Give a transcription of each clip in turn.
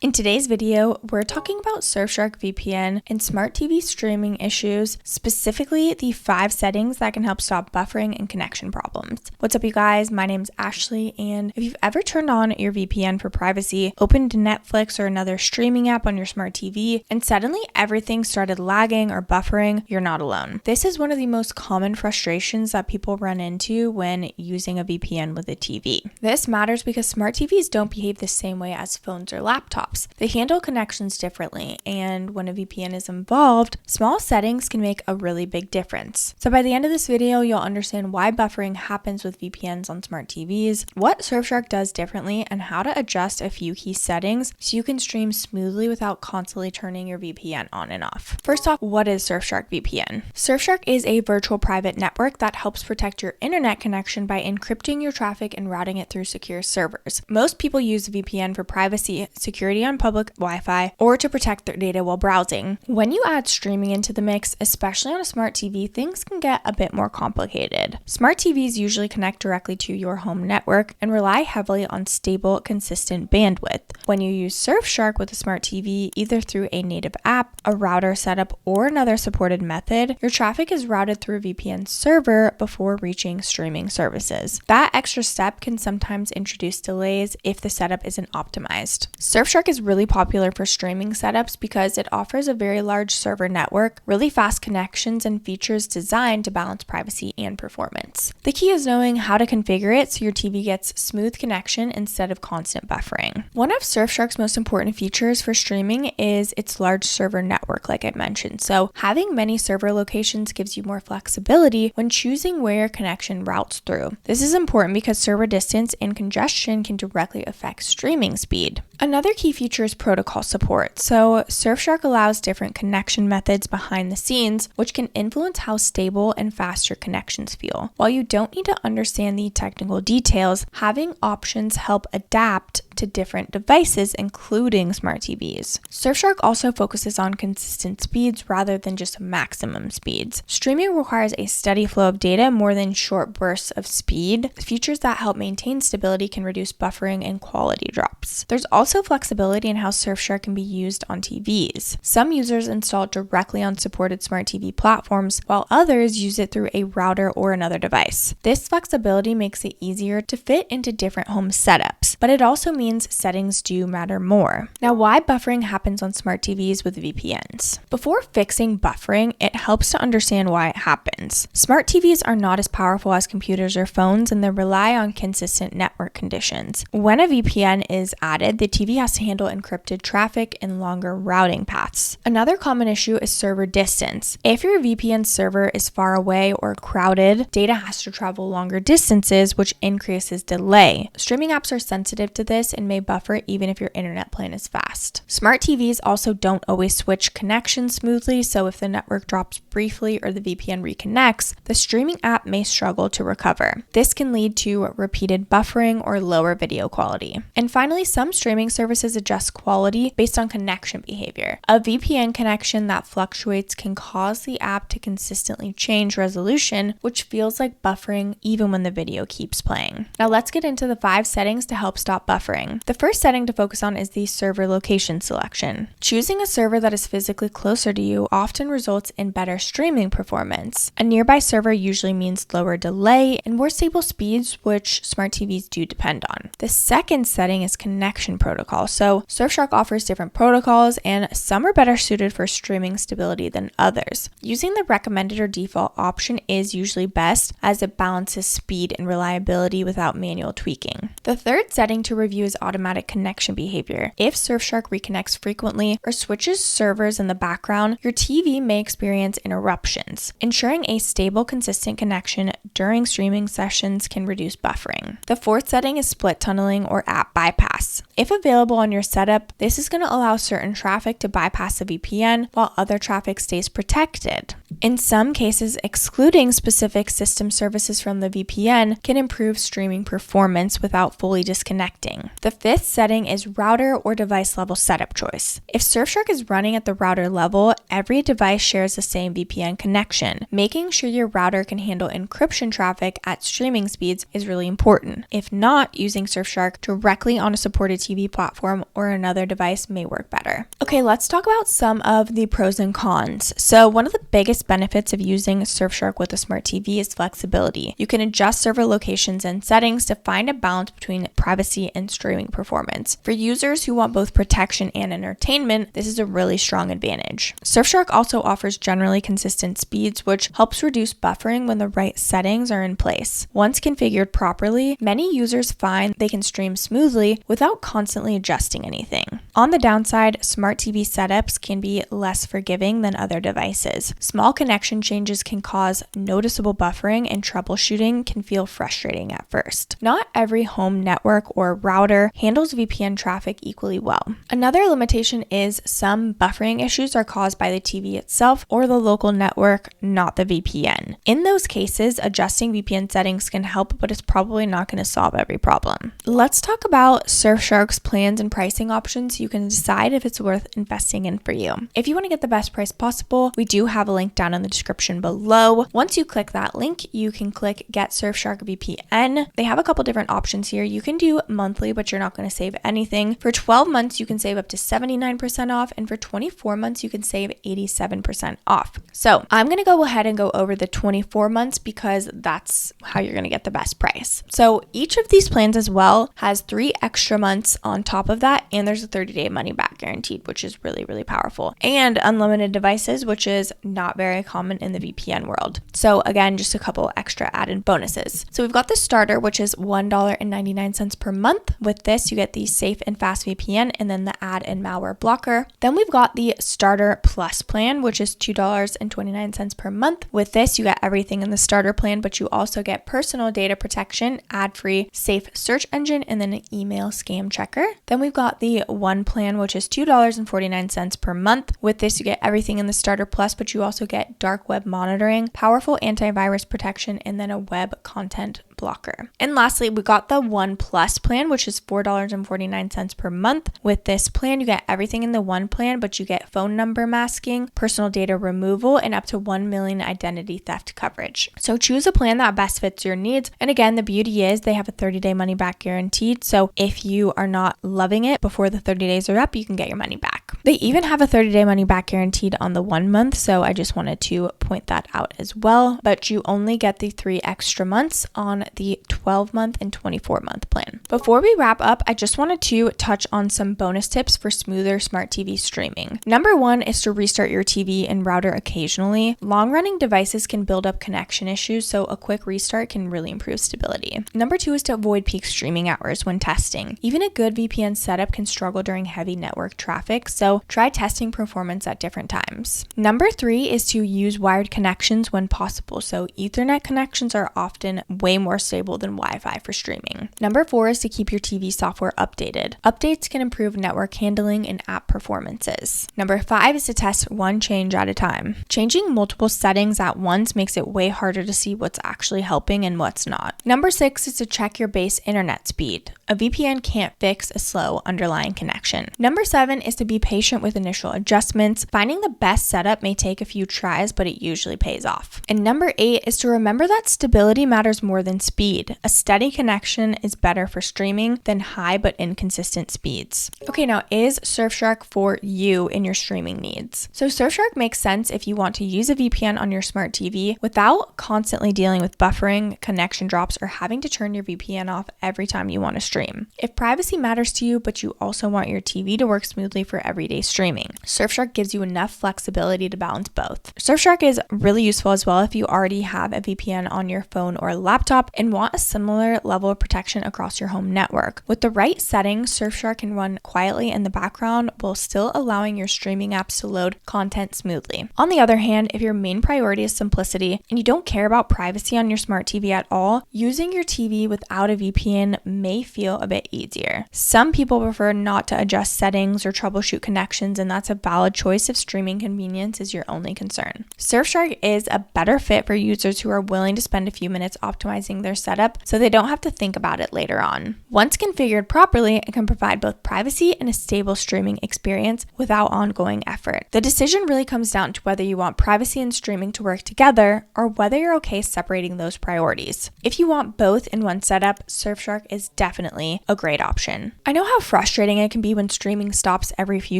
In today's video, we're talking about Surfshark VPN and smart TV streaming issues, specifically the 5 settings that can help stop buffering and connection problems. What's up, you guys? My name's Ashley, and if you've ever turned on your VPN for privacy, opened Netflix or another streaming app on your smart TV, and suddenly everything started lagging or buffering, you're not alone. This is one of the most common frustrations that people run into when using a VPN with a TV. This matters because smart TVs don't behave the same way as phones or laptops. They handle connections differently, and when a VPN is involved, small settings can make a really big difference. So by the end of this video, you'll understand why buffering happens with VPNs on smart TVs, what Surfshark does differently, and how to adjust a few key settings so you can stream smoothly without constantly turning your VPN on and off. First off, what is Surfshark VPN? Surfshark is a virtual private network that helps protect your internet connection by encrypting your traffic and routing it through secure servers. Most people use VPN for privacy, security on public Wi-Fi, or to protect their data while browsing. When you add streaming into the mix, especially on a smart TV, things can get a bit more complicated. Smart TVs usually connect directly to your home network and rely heavily on stable, consistent bandwidth. When you use Surfshark with a smart TV, either through a native app, a router setup, or another supported method, your traffic is routed through a VPN server before reaching streaming services. That extra step can sometimes introduce delays if the setup isn't optimized. Surfshark is really popular for streaming setups because it offers a very large server network, really fast connections, and features designed to balance privacy and performance. The key is knowing how to configure it so your TV gets smooth connection instead of constant buffering. One of Surfshark's most important features for streaming is its large server network, like I mentioned. So having many server locations gives you more flexibility when choosing where your connection routes through. This is important because server distance and congestion can directly affect streaming speed. Another key feature is protocol support. So Surfshark allows different connection methods behind the scenes, which can influence how stable and fast your connections feel. While you don't need to understand the technical details, having options help adapt to different devices, including smart TVs. Surfshark also focuses on consistent speeds rather than just maximum speeds. Streaming requires a steady flow of data more than short bursts of speed. Features that help maintain stability can reduce buffering and quality drops. There's also flexibility in how Surfshark can be used on TVs. Some users install it directly on supported smart TV platforms, while others use it through a router or another device. This flexibility makes it easier to fit into different home setups, but it also means settings do matter more. Now, why buffering happens on smart TVs with VPNs? Before fixing buffering, it helps to understand why it happens. Smart TVs are not as powerful as computers or phones, and they rely on consistent network conditions. When a VPN is added, the TV has to handle encrypted traffic and longer routing paths. Another common issue is server distance. If your VPN server is far away or crowded, data has to travel longer distances, which increases delay. Streaming apps are sensitive to this and may buffer even if your internet plan is fast. Smart TVs also don't always switch connections smoothly, so if the network drops briefly or the VPN reconnects, the streaming app may struggle to recover. This can lead to repeated buffering or lower video quality. And finally, some streaming services adjust quality based on connection behavior. A VPN connection that fluctuates can cause the app to consistently change resolution, which feels like buffering even when the video keeps playing. Now let's get into the 5 settings to help stop buffering. The first setting to focus on is the server location selection. Choosing a server that is physically closer to you often results in better streaming performance. A nearby server usually means lower delay and more stable speeds, which smart TVs do depend on. The second setting is connection protocol. So Surfshark offers different protocols, and some are better suited for streaming stability than others. Using the recommended or default option is usually best, as it balances speed and reliability without manual tweaking. The third setting to review is automatic connection behavior. If Surfshark reconnects frequently or switches servers in the background, your TV may experience interruptions. Ensuring a stable, consistent connection during streaming sessions can reduce buffering. The fourth setting is split tunneling or app bypass. If available on your setup, this is going to allow certain traffic to bypass the VPN while other traffic stays protected. In some cases, excluding specific system services from the VPN can improve streaming performance without fully disconnecting. The fifth setting is router or device level setup choice. If Surfshark is running at the router level, every device shares the same VPN connection. Making sure your router can handle encryption traffic at streaming speeds is really important. If not, using Surfshark directly on a supported TV TV platform or another device may work better. Okay, let's talk about some of the pros and cons. So one of the biggest benefits of using Surfshark with a smart TV is flexibility. You can adjust server locations and settings to find a balance between privacy and streaming performance. For users who want both protection and entertainment, this is a really strong advantage. Surfshark also offers generally consistent speeds, which helps reduce buffering when the right settings are in place. Once configured properly, many users find they can stream smoothly without constantly adjusting anything. On the downside, smart TV setups can be less forgiving than other devices. Small connection changes can cause noticeable buffering, and troubleshooting can feel frustrating at first. Not every home network or router handles VPN traffic equally well. Another limitation is some buffering issues are caused by the TV itself or the local network, not the VPN. In those cases, adjusting VPN settings can help, but it's probably not going to solve every problem. Let's talk about Surfshark's plans and pricing options so you can decide if it's worth investing in for you. If you want to get the best price possible, we do have a link down in the description below. Once you click that link, you can click Get Surfshark VPN. They have a couple different options here. You can do monthly, but you're not going to save anything. For 12 months, you can save up to 79% off, and for 24 months, you can save 87% off. So I'm going to go ahead and go over the 24 months because that's how you're going to get the best price. So each of these plans as well has 3 extra months on top of that, and there's a 30-day money back guaranteed, which is really, really powerful, and unlimited devices, which is not very common in the VPN world. So again, just a couple extra added bonuses. So we've got the starter, which is $1.99 per month. With this, you get the safe and fast VPN and then the ad and malware blocker. Then we've got the starter plus plan, which is $2.29 per month. With this, you get everything in the starter plan, but you also get personal data protection, ad-free, safe search engine, and then an email scam checker. Then we've got the one plan, which is $2.49 per month. With this, you get everything in the starter plus, but you also get dark web monitoring, powerful antivirus protection, and then a web content blocker. And lastly, we got the One Plus plan, which is $4.49 per month. With this plan, you get everything in the one plan, but you get phone number masking, personal data removal, and up to 1 million identity theft coverage. So choose a plan that best fits your needs. And again, the beauty is they have a 30-day money back guaranteed. So if you are not loving it before the 30 days are up, you can get your money back. They even have a 30-day money back guaranteed on the 1 month. So I just wanted to point that out as well. But you only get the 3 extra months on the 12-month and 24-month plan. Before we wrap up, I just wanted to touch on some bonus tips for smoother smart TV streaming. Number 1 is to restart your TV and router occasionally. Long-running devices can build up connection issues, so a quick restart can really improve stability. Number 2 is to avoid peak streaming hours when testing. Even a good VPN setup can struggle during heavy network traffic, so try testing performance at different times. Number 3 is to use wired connections when possible, so Ethernet connections are often way more stable than Wi-Fi for streaming. Number 4 is to keep your TV software updated. Updates can improve network handling and app performances. Number 5 is to test one change at a time. Changing multiple settings at once makes it way harder to see what's actually helping and what's not. Number 6 is to check your base internet speed. A VPN can't fix a slow underlying connection. Number 7 is to be patient with initial adjustments. Finding the best setup may take a few tries, but it usually pays off. And number 8 is to remember that stability matters more than speed. A steady connection is better for streaming than high but inconsistent speeds. Okay, now is Surfshark for you in your streaming needs? So Surfshark makes sense if you want to use a VPN on your smart TV without constantly dealing with buffering, connection drops, or having to turn your VPN off every time you want to stream. If privacy matters to you, but you also want your TV to work smoothly for everyday streaming, Surfshark gives you enough flexibility to balance both. Surfshark is really useful as well if you already have a VPN on your phone or laptop and want a similar level of protection across your home network. With the right settings, Surfshark can run quietly in the background while still allowing your streaming apps to load content smoothly. On the other hand, if your main priority is simplicity and you don't care about privacy on your smart TV at all, using your TV without a VPN may feel a bit easier. Some people prefer not to adjust settings or troubleshoot connections, and that's a valid choice if streaming convenience is your only concern. Surfshark is a better fit for users who are willing to spend a few minutes optimizing their setup so they don't have to think about it later on. Once configured properly, it can provide both privacy and a stable streaming experience without ongoing effort. The decision really comes down to whether you want privacy and streaming to work together or whether you're okay separating those priorities. If you want both in one setup, Surfshark is definitely definitely a great option. I know how frustrating it can be when streaming stops every few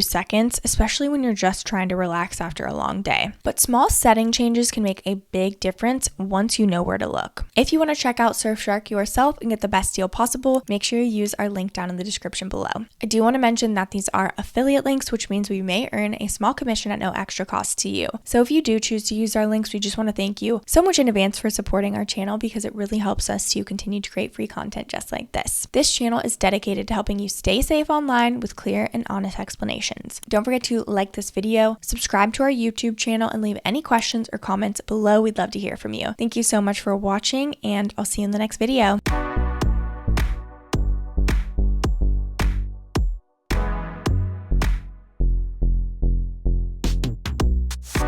seconds, especially when you're just trying to relax after a long day. But small setting changes can make a big difference once you know where to look. If you want to check out Surfshark yourself and get the best deal possible, make sure you use our link down in the description below. I do want to mention that these are affiliate links, which means we may earn a small commission at no extra cost to you. So if you do choose to use our links, we just want to thank you so much in advance for supporting our channel because it really helps us to continue to create free content just like this. This channel is dedicated to helping you stay safe online with clear and honest explanations. Don't forget to like this video, subscribe to our YouTube channel, and leave any questions or comments below. We'd love to hear from you. Thank you so much for watching, and I'll see you in the next video.